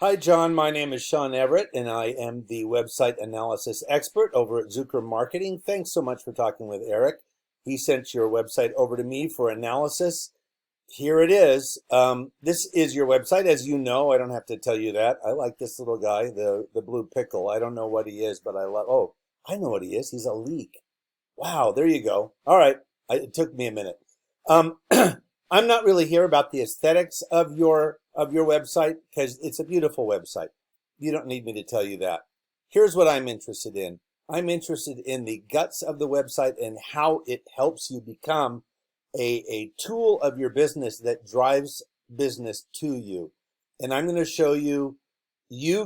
Hi, John. My name is Sean Everett, and I am the website analysis expert over at Zucker Marketing. Thanks so much for talking with Eric. He sent your website over to me for analysis. Here it is. This is your website, as you know. I don't have to tell you that. I like this little guy, the blue pickle. I don't know what he is, but I love. Oh, I know what he is. He's a leek. Wow, there you go. All right, it took me a minute. Um, I'm not really here about the aesthetics of your website because it's a beautiful website. You don't need me to tell you that. Here's what I'm interested in. I'm interested in the guts of the website and how it helps you become a tool of your business that drives business to you. And I'm going to show you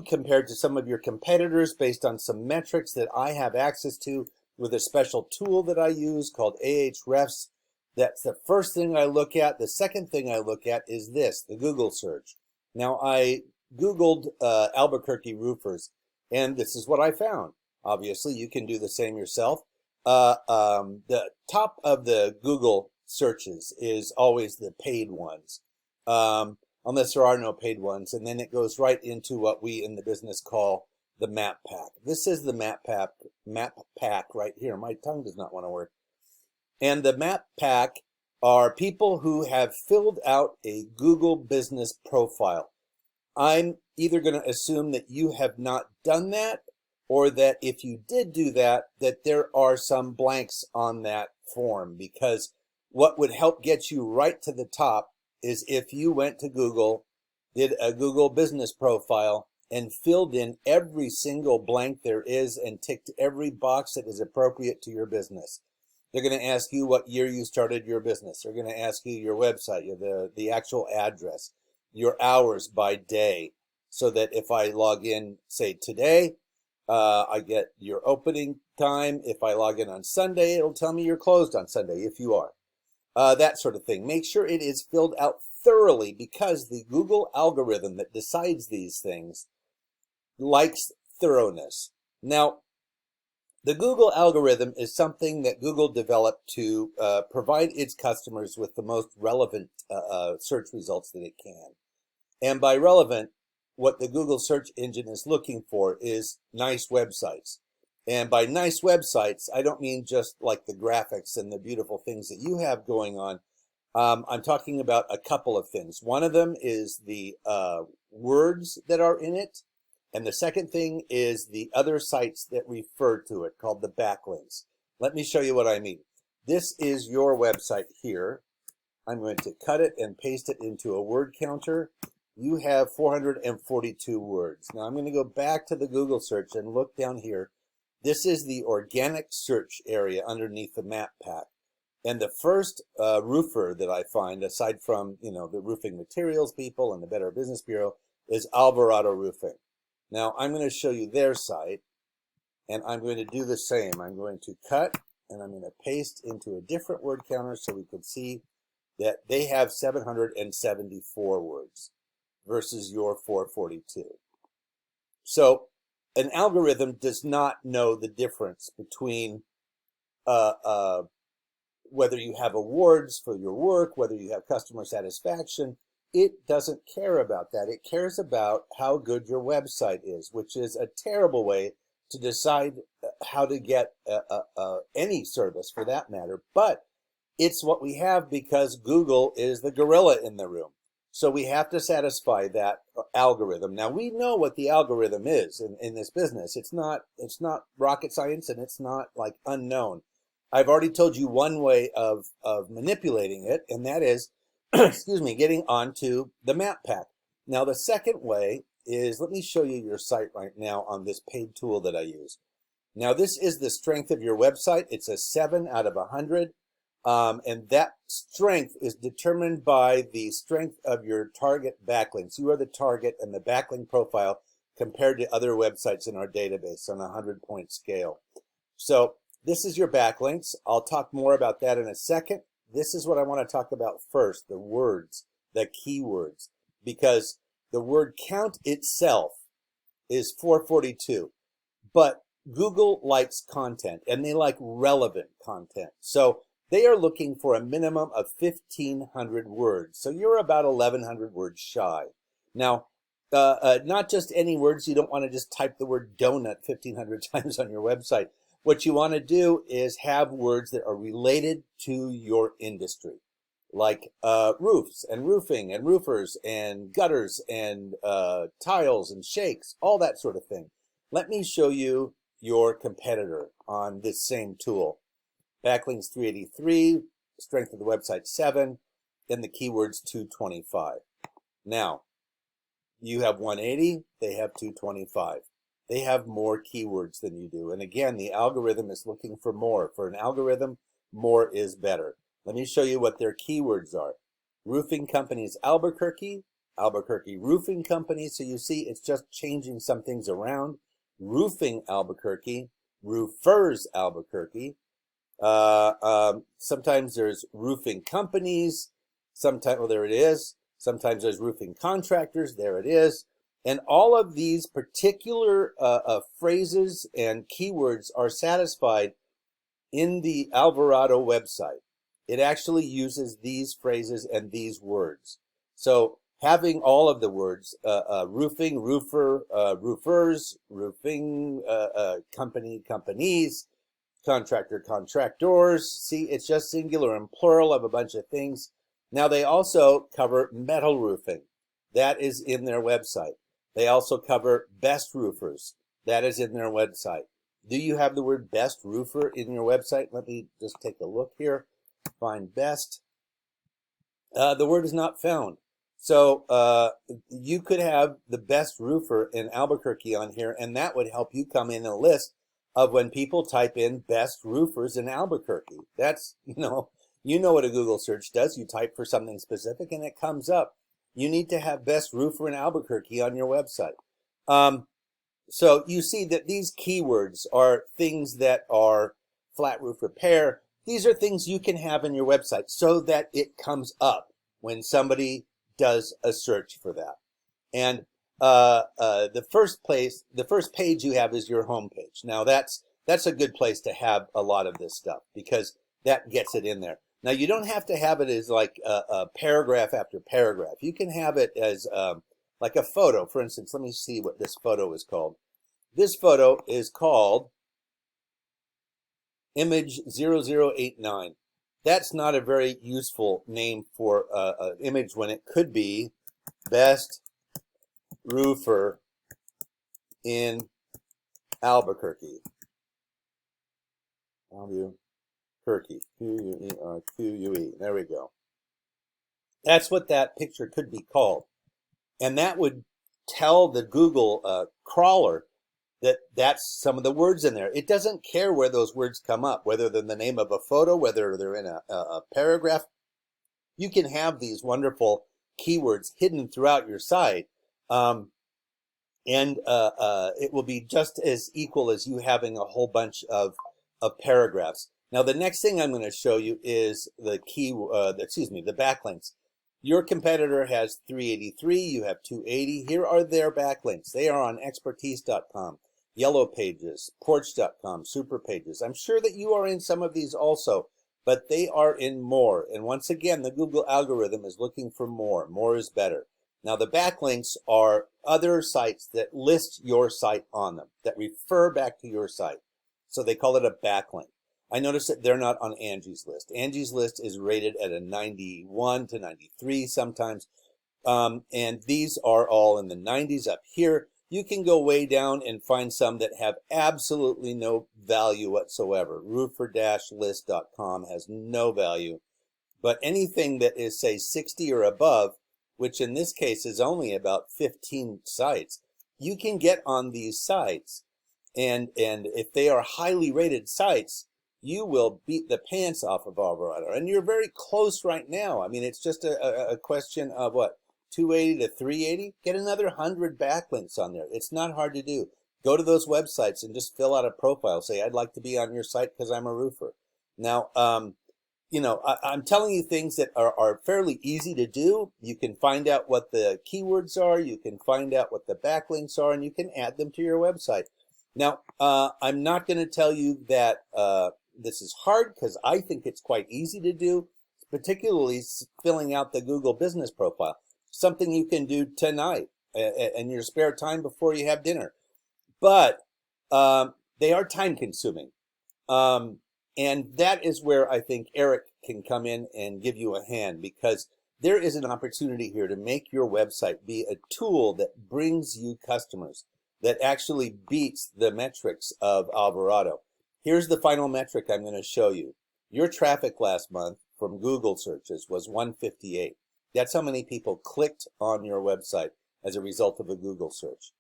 compared to some of your competitors based on some metrics that I have access to with a special tool that I use called Ahrefs. That's the first thing I look at. The second thing I look at is this, the Google search. Now, I Googled Albuquerque roofers, and this is what I found. Obviously, you can do the same yourself. The top of the Google searches is always the paid ones, unless there are no paid ones. And then it goes right into what we in the business call the map pack. This is the map pack right here. My tongue does not want to work. And the map pack are people who have filled out a Google business profile. I'm either going to assume that you have not done that, or that if you did do that, that there are some blanks on that form, because what would help get you right to the top is if you went to Google, did a Google business profile, and filled in every single blank there is and ticked every box that is appropriate to your business. They're going to ask you what year you started your business. They're going to ask you your website, the actual address, your hours by day, so that if I log in, say today, I get your opening time. If I log in on Sunday, it'll tell me you're closed on Sunday, if you are. That sort of thing. Make sure it is filled out thoroughly, because the Google algorithm that decides these things likes thoroughness. Now, the Google algorithm is something that Google developed to provide its customers with the most relevant search results that it can. And by relevant, what the Google search engine is looking for is nice websites. And by nice websites, I don't mean just like the graphics and the beautiful things that you have going on. I'm talking about a couple of things. One of them is the words that are in it. And the second thing is the other sites that refer to it, called the backlinks. Let me show you what I mean. This is your website here. I'm going to cut it and paste it into a word counter. You have 442 words. Now I'm going to go back to the Google search and look down here. This is the organic search area underneath the map pack. And the first roofer that I find, aside from the roofing materials people and the Better Business Bureau, is Alvarado Roofing. Now I'm going to show you their site, and I'm going to do the same. I'm going to cut, and I'm going to paste into a different word counter so we can see that they have 774 words versus your 442. So an algorithm does not know the difference between whether you have awards for your work, whether you have customer satisfaction. It doesn't care about that. It cares about how good your website is, which is a terrible way to decide how to get any service for that matter. But it's what we have because Google is the gorilla in the room. So we have to satisfy that algorithm. Now we know what the algorithm is in this business. It's not rocket science, and it's not like unknown. I've already told you one way of manipulating it, and that is excuse me, getting onto the map pack. Now the second way is, let me show you your site right now on this paid tool that I use. Now this is the strength of your website. It's a 7 out of 100. And that strength is determined by the strength of your target backlinks. You are the target, and the backlink profile compared to other websites in our database on a 100-point scale. So this is your backlinks. I'll talk more about that in a second. This is what I want to talk about first, the words, the keywords, because the word count itself is 442, but Google likes content, and they like relevant content. So they are looking for a minimum of 1,500 words. So you're about 1,100 words shy. Now, not just any words. You don't want to just type the word donut 1,500 times on your website. What you want to do is have words that are related to your industry, like roofs and roofing and roofers and gutters and tiles and shakes, all that sort of thing. Let me show you your competitor on this same tool. Backlinks 383, strength of the website 7, and the keywords 225. Now, you have 180, they have 225. They have more keywords than you do. And again, the algorithm is looking for more. For an algorithm, more is better. Let me show you what their keywords are. Roofing companies Albuquerque, Albuquerque Roofing Company. So you see, it's just changing some things around. Roofing Albuquerque, Roofers Albuquerque. Sometimes there's roofing companies. Sometimes, well, there it is. Sometimes there's roofing contractors. There it is. And all of these particular phrases and keywords are satisfied in the Alvarado website. It actually uses these phrases and these words. So having all of the words, roofing, roofer, roofers, roofing, company, companies, contractor, contractors. See, it's just singular and plural of a bunch of things. Now they also cover metal roofing. That is in their website. They also cover best roofers. That is in their website. Do you have the word best roofer in your website? Let me just take a look here. Find best. The word is not found. So you could have the best roofer in Albuquerque on here, and that would help you come in a list of when people type in best roofers in Albuquerque. That's, you know what a Google search does. You type for something specific and it comes up. You need to have best roofer in Albuquerque on your website. So you see that these keywords are things that are flat roof repair. These are things you can have in your website so that it comes up when somebody does a search for that. And the first page you have is your home page. Now that's a good place to have a lot of this stuff because that gets it in there. Now you don't have to have it as like a paragraph after paragraph. You can have it as like a photo. For instance, let me see what this photo is called. This photo is called Image 0089. That's not a very useful name for an image when it could be best roofer in Albuquerque. Albuquerque. Q-U-E-R-Q-U-E. There we go. That's what that picture could be called. And that would tell the Google crawler that that's some of the words in there. It doesn't care where those words come up, whether they're in the name of a photo, whether they're in a paragraph. You can have these wonderful keywords hidden throughout your site. And it will be just as equal as you having a whole bunch of paragraphs. Now, the next thing I'm going to show you is the the backlinks. Your competitor has 383, you have 280. Here are their backlinks. They are on expertise.com, Yellow Pages, Porch.com, Super Pages. I'm sure that you are in some of these also, but they are in more. And once again, the Google algorithm is looking for more. More is better. Now, the backlinks are other sites that list your site on them, that refer back to your site. So they call it a backlink. I noticed that they're not on Angie's List. Angie's List is rated at a 91 to 93 sometimes. And these are all in the 90s up here. You can go way down and find some that have absolutely no value whatsoever. Roofer-list.com has no value. But anything that is, say, 60 or above, which in this case is only about 15 sites, you can get on these sites. And if they are highly rated sites, you will beat the pants off of Alvarado. And you're very close right now. I mean, it's just a question of what, 280 to 380? Get another 100 backlinks on there. It's not hard to do. Go to those websites and just fill out a profile. Say, I'd like to be on your site because I'm a roofer. Now, I'm telling you things that are fairly easy to do. You can find out what the keywords are. You can find out what the backlinks are, and you can add them to your website. Now, I'm not going to tell you that this is hard because I think it's quite easy to do, particularly filling out the Google business profile. Something you can do tonight. in your spare time before you have dinner. But they are time consuming. Um, and that is where I think Eric can come in and give you a hand, because there is an opportunity here to make your website be a tool that brings you customers, that actually beats the metrics of Alvarado. Here's the final metric I'm going to show you. Your traffic last month from Google searches was 158. That's how many people clicked on your website as a result of a Google search.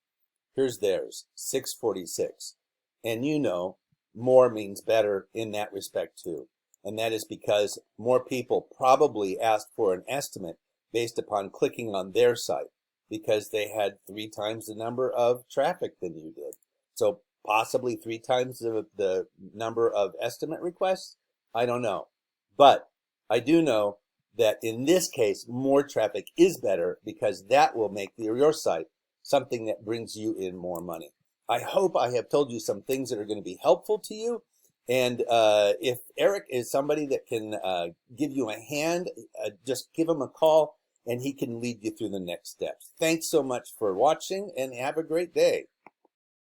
Here's theirs, 646. And you know, more means better in that respect too. And that is because more people probably asked for an estimate based upon clicking on their site, because they had 3 times the number of traffic than you did. So possibly 3 times the number of estimate requests. I don't know. But I do know that in this case, more traffic is better, because that will make your site something that brings you in more money. I hope I have told you some things that are going to be helpful to you. And if Eric is somebody that can give you a hand, just give him a call and he can lead you through the next steps. Thanks so much for watching and have a great day.